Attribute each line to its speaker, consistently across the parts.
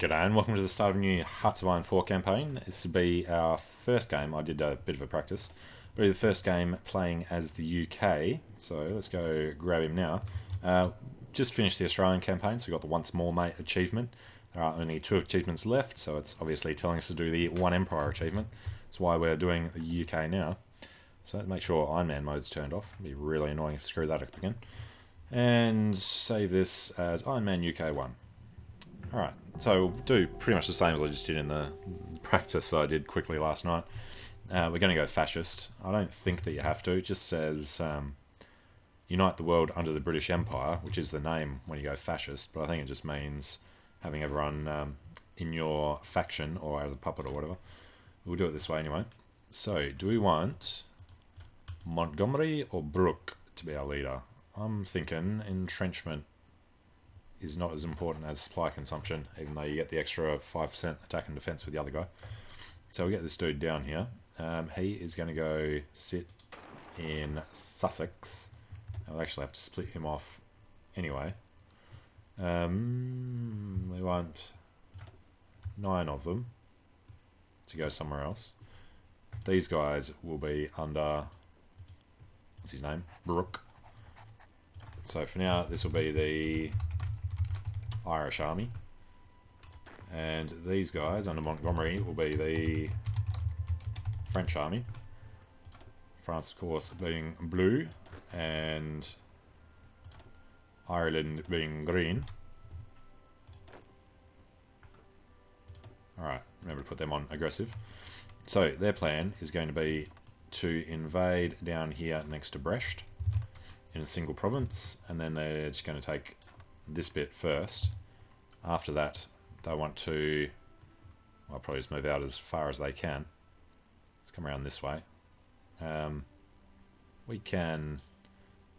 Speaker 1: G'day and welcome to the start of a new Hearts of Iron 4 campaign. This will be our first game. I did a bit of a practice. But it'll be the first game playing as the UK. So let's go grab him now. Just finished the Australian campaign, so we got the Once More Mate achievement. There are only 2 achievements left, so it's obviously telling us to do the One Empire achievement. That's why we're doing the UK now. So make sure Iron Man mode's turned off. It'd be really annoying if you screw that up again. And save this as Iron Man UK 1. Alright, so we'll do pretty much the same as I just did in the practice I did quickly last night. We're going to go fascist. I don't think that you have to. It just says unite the world under the British Empire, which is the name when you go fascist, but I think it just means having everyone in your faction or as a puppet or whatever. We'll do it this way anyway. So, do we want Montgomery or Brooke to be our leader? I'm thinking entrenchment is not as important as supply consumption, even though you get the extra 5% attack and defense with the other guy. So we get this dude down here. He is going to go sit in Sussex. I'll actually have to split him off anyway. We want 9 of them to go somewhere else. These guys will be under, what's his name? Brooke. So for now, this will be the Irish army, and these guys under Montgomery will be the French army. France, of course, being blue and Ireland being green. Alright, remember to put them on aggressive. So their plan is going to be to invade down here next to Brest in a single province, and then they're just going to take this bit first. After that, they want to, well, probably just move out as far as they can. Let's come around this way. We can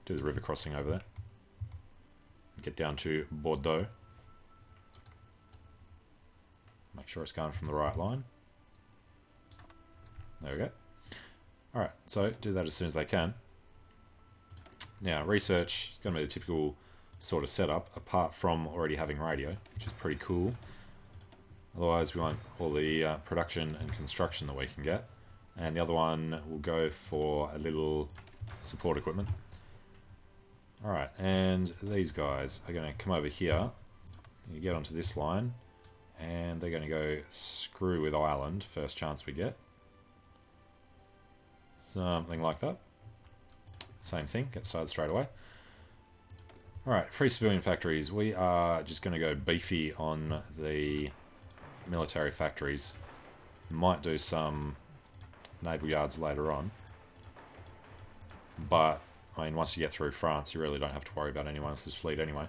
Speaker 1: do the river crossing over there. Get down to Bordeaux. Make sure it's going from the right line. There we go. Alright, so do that as soon as they can. Now, research is going to be the typical sort of setup, apart from already having radio, which is pretty cool. Otherwise, we want all the production and construction that we can get. And the other one will go for a little support equipment. Alright, and these guys are going to come over here. You get onto this line, and they're going to go screw with Ireland, first chance we get. Something like that. Same thing, get started straight away. Alright, free civilian factories. We are just going to go beefy on the military factories. Might do some naval yards later on. But, I mean, once you get through France, you really don't have to worry about anyone else's fleet anyway.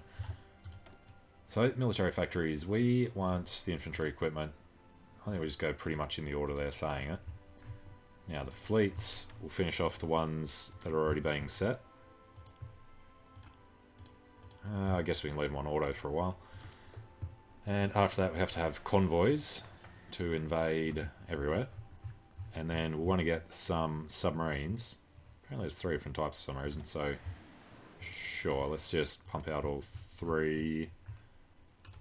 Speaker 1: So, military factories. We want the infantry equipment. I think we'll just go pretty much in the order they're saying it. Now, the fleets, we'll finish off the ones that are already being set. I guess we can leave them on auto for a while. And after that we have to have convoys to invade everywhere. And then we'll want to get some submarines. Apparently there's 3 different types of submarines, so sure, let's just pump out all 3.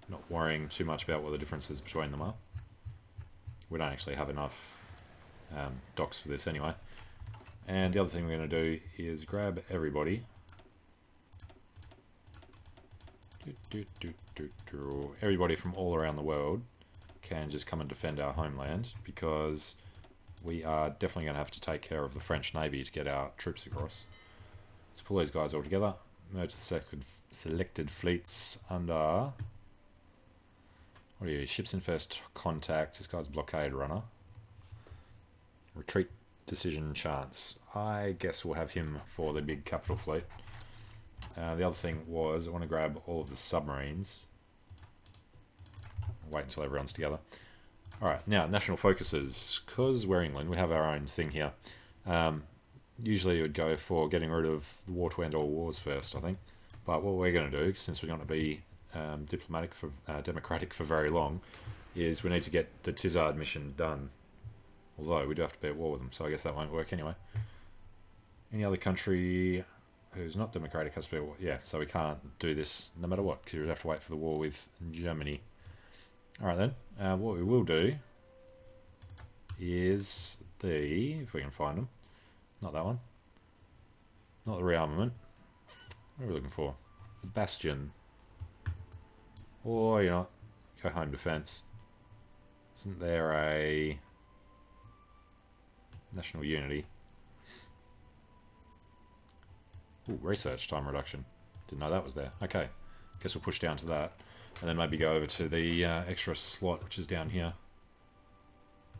Speaker 1: Not worrying too much about what the differences between them are. We don't actually have enough docks for this anyway. And the other thing we're going to do is grab everybody. Everybody from all around the world can just come and defend our homeland, because we are definitely going to have to take care of the French Navy to get our troops across. Let's pull these guys all together, merge the selected fleets under, what are you, ships in first contact, this guy's blockade runner. Retreat decision chance. I guess we'll have him for the big capital fleet. The other thing was I want to grab all of the submarines. Wait until everyone's together. Alright, now national focuses. Because we're England, we have our own thing here. Usually it would go for getting rid of the war to end all wars first, I think. But what we're going to do, since we're going to be democratic for very long, is we need to get the Tizard mission done. Although we do have to be at war with them, so I guess that won't work anyway. Any other country who's not democratic has to be at war. Yeah, so we can't do this no matter what, because we'd have to wait for the war with Germany. Alright then, what we will do is if we can find them, not that one, not the rearmament, what are we looking for? The Bastion. Or, you know, go home defense. Isn't there a national unity? Ooh, research time reduction. Didn't know that was there. Okay, guess we'll push down to that. And then maybe go over to the extra slot, which is down here.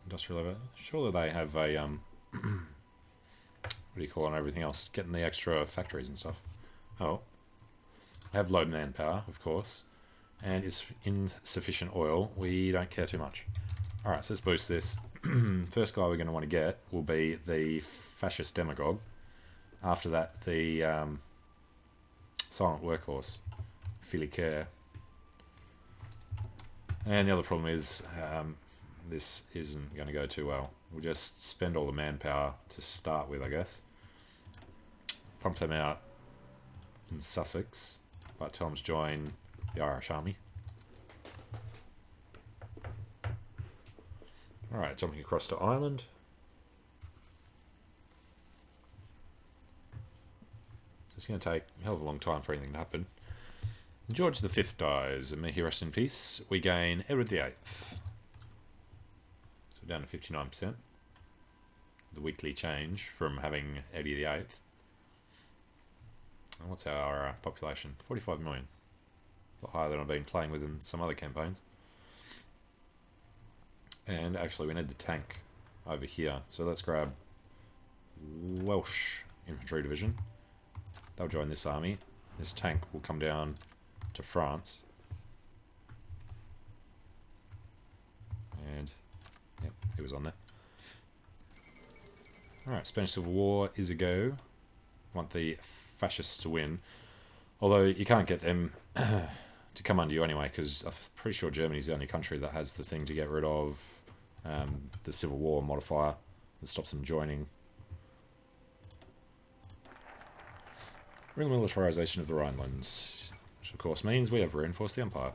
Speaker 1: Industrial level. Surely they have a, what do you call it on everything else? Getting the extra factories and stuff. Oh. I have low manpower, of course. And it's insufficient oil. We don't care too much. Alright, so let's boost this. First guy we're going to want to get will be the fascist demagogue. After that, the silent workhorse. Filicaire. And the other problem is this isn't going to go too well. We'll just spend all the manpower to start with, I guess. Pump them out in Sussex, but tell them to join the Irish Army. Alright, jumping across to Ireland. It's going to take a hell of a long time for anything to happen. George V dies, and may he rest in peace. We gain Edward VIII. So we're down to 59%. The weekly change from having Eddie VIII. And what's our population? 45 million. A lot higher than I've been playing with in some other campaigns. And actually we need the tank over here. So let's grab Welsh Infantry Division. They'll join this army. This tank will come down to France. And, yep, he was on there. Alright, Spanish Civil War is a go. Want the fascists to win. Although you can't get them to come under you anyway, because I'm pretty sure Germany's the only country that has the thing to get rid of the Civil War modifier that stops them joining. Real militarization of the Rhinelands, which of course means we have reinforced the Empire.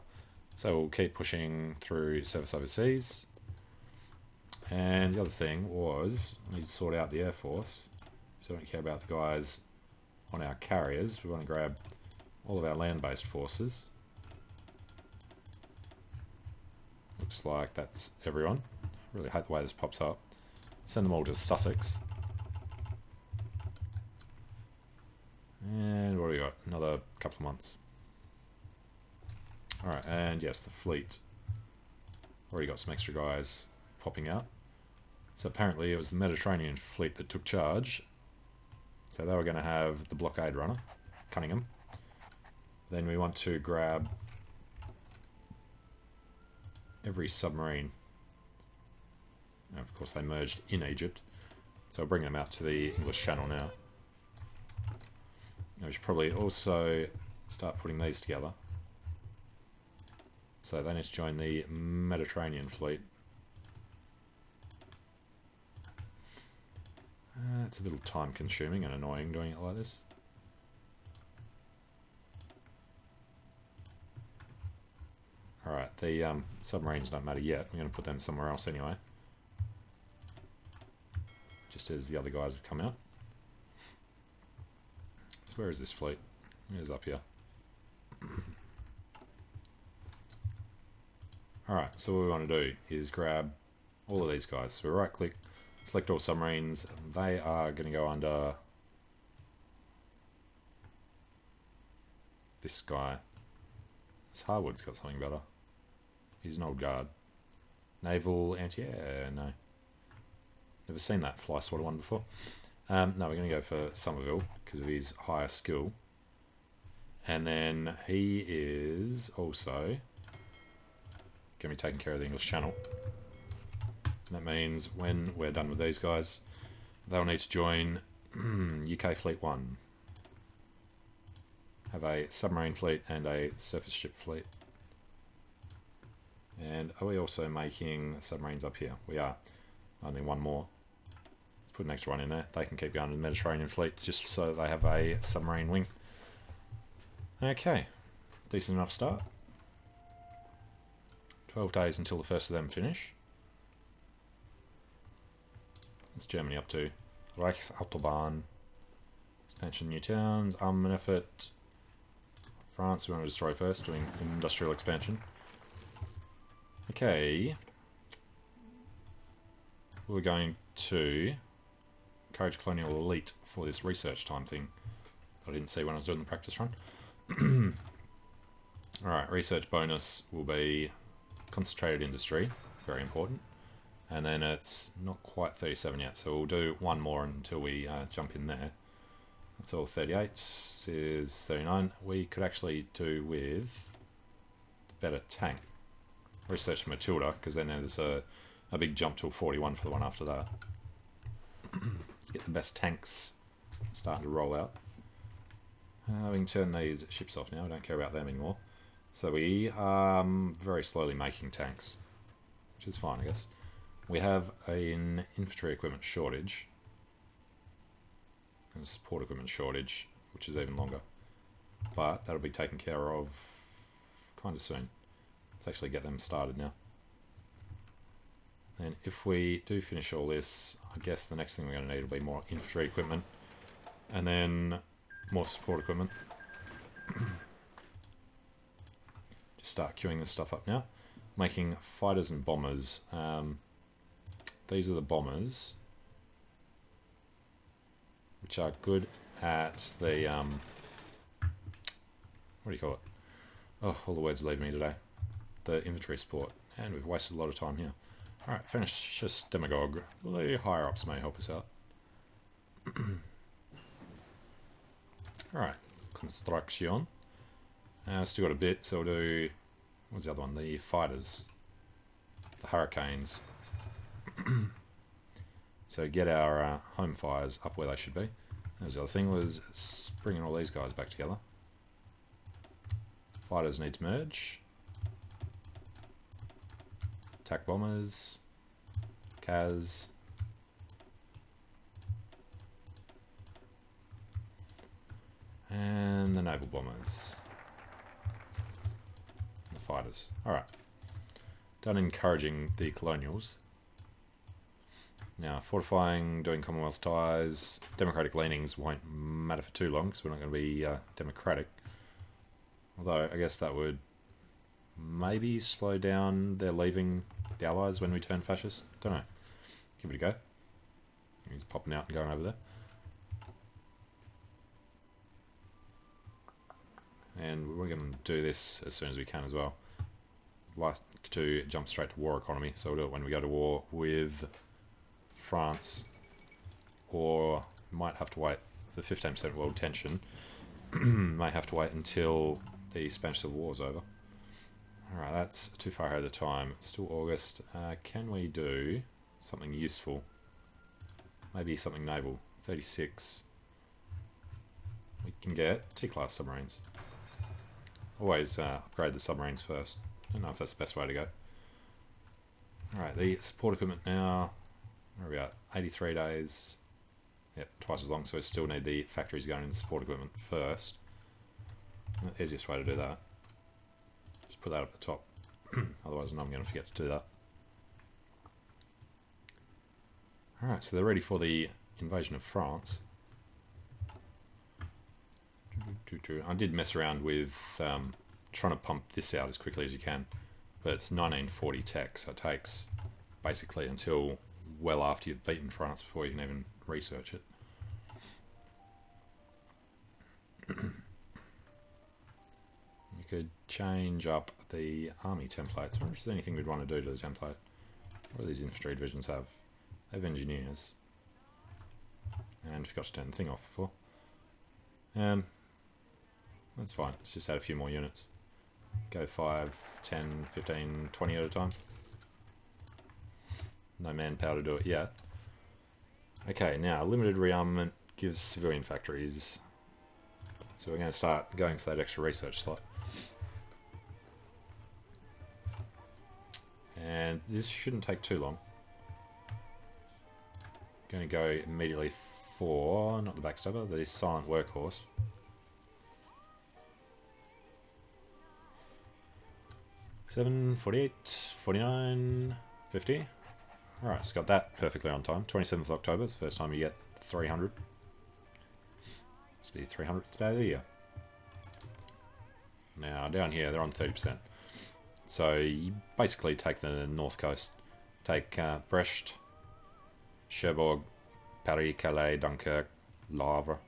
Speaker 1: So we'll keep pushing through service overseas. And the other thing was, we need to sort out the Air Force. So we don't care about the guys on our carriers. We want to grab all of our land-based forces. Looks like that's everyone. Really hate the way this pops up. Send them all to Sussex. And what do we got? Another couple of months. Alright, and yes, the fleet. Already got some extra guys popping out. So apparently it was the Mediterranean fleet that took charge. So they were going to have the blockade runner, Cunningham. Then we want to grab every submarine. And of course they merged in Egypt. So we'll bring them out to the English Channel now. And we should probably also start putting these together. So they need to join the Mediterranean fleet. It's a little time consuming and annoying doing it like this. Alright, the submarines don't matter yet. We're going to put them somewhere else anyway. Just as the other guys have come out. So where is this fleet? It is up here. Alright, so what we want to do is grab all of these guys. So we right click, select all submarines. They are going to go under this guy. This Harwood's got something better. He's an old guard. Naval anti-air, no. Never seen that fly swatter one before. No, we're going to go for Somerville because of his higher skill. And then he is also going to be taking care of the English Channel. That means when we're done with these guys, they'll need to join UK Fleet 1. Have a submarine fleet and a surface ship fleet. And are we also making submarines up here? We are. Only one more. Let's put an extra one in there. They can keep going to the Mediterranean fleet just so they have a submarine wing. Okay. Decent enough start. 12 days until the first of them finish. What's Germany up to? Reichsautobahn. Expansion, new towns, armament effort. France, we want to destroy first, doing industrial expansion. Okay. We're going to encourage colonial elite for this research time thing that I didn't see when I was doing the practice run. Alright, research bonus will be concentrated industry, very important. And then it's not quite 37 yet, so we'll do one more until we jump in there. That's all 38, this is 39. We could actually do with better tank. Research Matilda, because then there's a big jump till 41 for the one after that. Let's get the best tanks starting to roll out. We can turn these ships off now, we don't care about them anymore. So we are very slowly making tanks, which is fine, I guess. We have an infantry equipment shortage. And a support equipment shortage, which is even longer. But that'll be taken care of kind of soon. Let's actually get them started now. And if we do finish all this, I guess the next thing we're going to need will be more infantry equipment. And then more support equipment. Just start queuing this stuff up now. Making fighters and bombers. These are the bombers, which are good at the, what do you call it? Oh, all the words leave me today. The infantry support. And we've wasted a lot of time here. Alright, finish this demagogue. The higher ups may help us out. Alright, construction. Still got a bit, so we'll do, what's the other one? The fighters. The hurricanes. So get our home fires up where they should be. As the other thing was bringing all these guys back together. Fighters need to merge. Attack bombers. CAS. And the naval bombers. The fighters. Alright. Done encouraging the colonials. Now, fortifying, doing Commonwealth ties, democratic leanings won't matter for too long because we're not going to be democratic. Although, I guess that would maybe slow down their leaving the Allies when we turn fascist. Don't know. Give it a go. He's popping out and going over there. And we're going to do this as soon as we can as well. I'd like to jump straight to war economy, so we'll do it when we go to war with France, or might have to wait for 15% world tension. May have to wait until the Spanish Civil War is over. Alright, that's too far ahead of the time. It's still August. Can we do something useful? Maybe something naval. 36. We can get T-class submarines. Always upgrade the submarines first. Don't know if that's the best way to go. Alright, the support equipment now. Where are we at? 83 days. Yep, twice as long, so we still need the factories going into support equipment first. And the easiest way to do that. Just put that up the top. Otherwise, I'm going to forget to do that. Alright, so they're ready for the invasion of France. I did mess around with trying to pump this out as quickly as you can, but it's 1940 tech, so it takes basically until well after you've beaten France before you can even research it. You could change up the army templates. I wonder if there's anything we'd want to do to the template. What do these infantry divisions have? They have engineers. And forgot to turn the thing off before. That's fine. Let's just add a few more units. Go 5, 10, 15, 20 at a time. No manpower to do it yet. Okay, now limited rearmament gives civilian factories. So we're going to start going for that extra research slot. And this shouldn't take too long. Going to go immediately for, not the backstabber, the silent workhorse. $7.48, 49.50. Alright, so got that perfectly on time. 27th of October is the first time you get 300. Must be the 300th day of the year. Now, down here, they're on 30%. So, you basically take the north coast. Take Brest, Cherbourg, Paris, Calais, Dunkirk, Le Havre.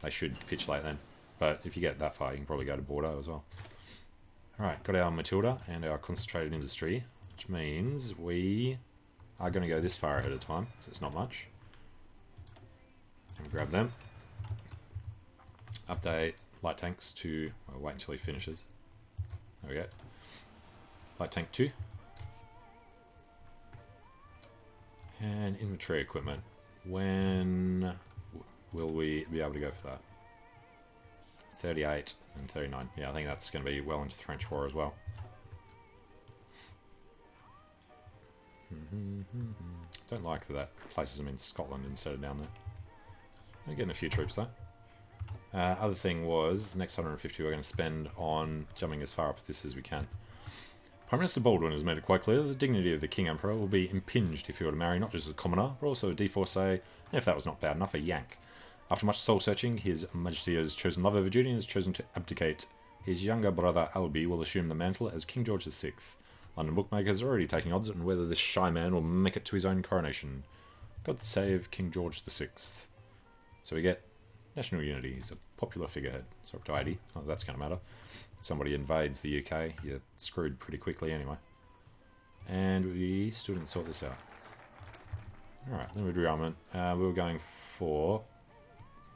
Speaker 1: They should capitulate then. But if you get that far, you can probably go to Bordeaux as well. Alright, got our Matilda and our concentrated industry, which means we are going to go this far ahead of time, so it's not much. And grab them. Update light tanks to... I'll wait until he finishes. There we go. Light tank 2. And inventory equipment. When will we be able to go for that? 38 and 39. Yeah, I think that's going to be well into the French War as well. Don't like that places them in Scotland instead of down there. We're getting a few troops though. Other thing was, next 150 we're going to spend on jumping as far up this as we can. Prime Minister Baldwin has made it quite clear that the dignity of the King Emperor will be impinged if he were to marry not just a commoner, but also a divorcee, and if that was not bad enough, a Yank. After much soul-searching, His Majesty has chosen love over duty and has chosen to abdicate. His younger brother Albie will assume the mantle as King George VI. London bookmakers are already taking odds on whether this shy man will make it to his own coronation. God save King George VI. So we get national unity. He's a popular figurehead. So up to 80. Not that that's going to matter. If somebody invades the UK, you're screwed pretty quickly anyway. And we still didn't sort this out. Alright, limited rearmament. We were going for...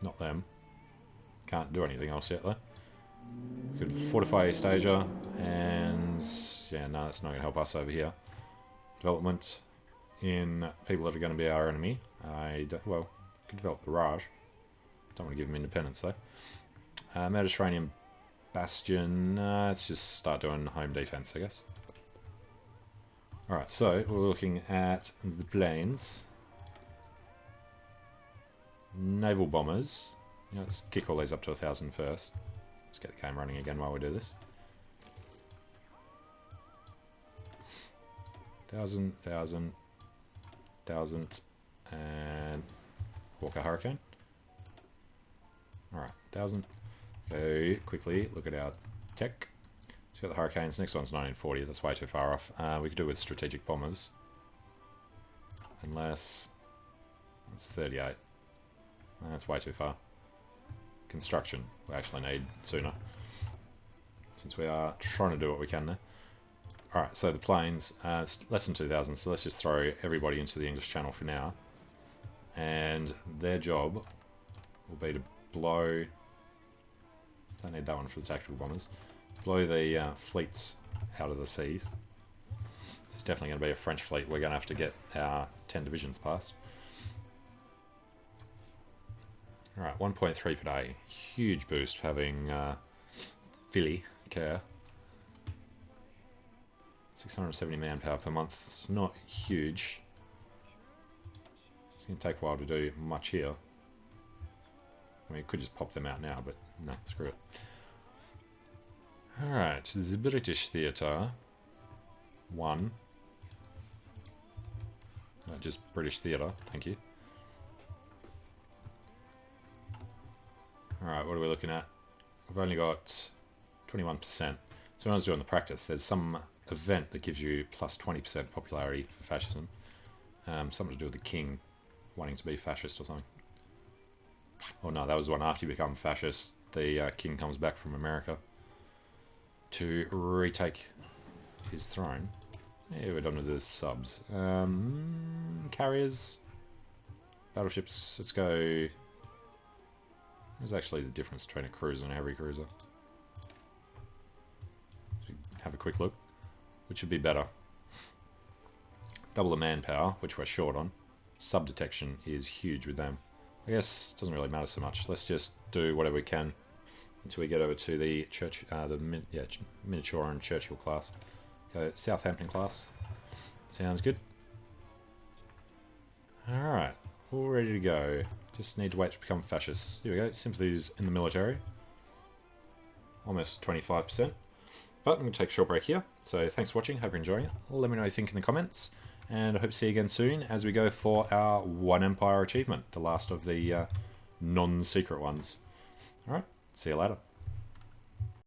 Speaker 1: Not them. Can't do anything else yet though. We could fortify East Asia, and yeah, no, that's not going to help us over here. Development in people that are going to be our enemy. Well, could develop the Raj. Don't want to give them independence though. Mediterranean Bastion. Let's just start doing home defense, I guess. Alright, so we're looking at the planes. Naval bombers. Yeah, let's kick all these up to 1,000 first. Let's get the game running again while we do this. 1,000, 1,000, 1,000, and Walker Hurricane. Alright, 1,000. Go quickly, look at our tech. So got the Hurricanes, next one's 1940, that's way too far off. We could do with strategic bombers. Unless... That's 38. That's way too far. Construction, we actually need sooner. Since we are trying to do what we can there. Alright, so the planes, it's less than 2,000, so let's just throw everybody into the English Channel for now. And their job will be to blow... Don't need that one for the tactical bombers. Blow the fleets out of the seas. It's definitely going to be a French fleet. We're going to have to get our 10 divisions past. Alright, 1.3 per day. Huge boost for having Philly care. 670 manpower per month. It's not huge. It's going to take a while to do much here. I mean, you could just pop them out now, but no, screw it. Alright, the British Theatre. 1. Just British Theatre, thank you. Alright, what are we looking at? We've only got 21%. So when I was doing the practice, there's some event that gives you plus 20% popularity for fascism. Something to do with the king wanting to be fascist or something. Oh no, that was the one after you become fascist. The king comes back from America to retake his throne. Yeah, we're done with the subs. Carriers. Battleships, let's go... What's actually the difference between a cruiser and a heavy cruiser? Have a quick look. Which would be better? Double the manpower, which we're short on. Sub detection is huge with them. I guess it doesn't really matter so much. Let's just do whatever we can until we get over to the miniature and Churchill class. Go Southampton class. Sounds good. Alright, all ready to go. Just need to wait to become fascists. Here we go, sympathies in the military. Almost 25%. But I'm going to take a short break here. So thanks for watching. Hope you're enjoying it. Let me know what you think in the comments. And I hope to see you again soon as we go for our One Empire achievement, the last of the non-secret ones. Alright, see you later.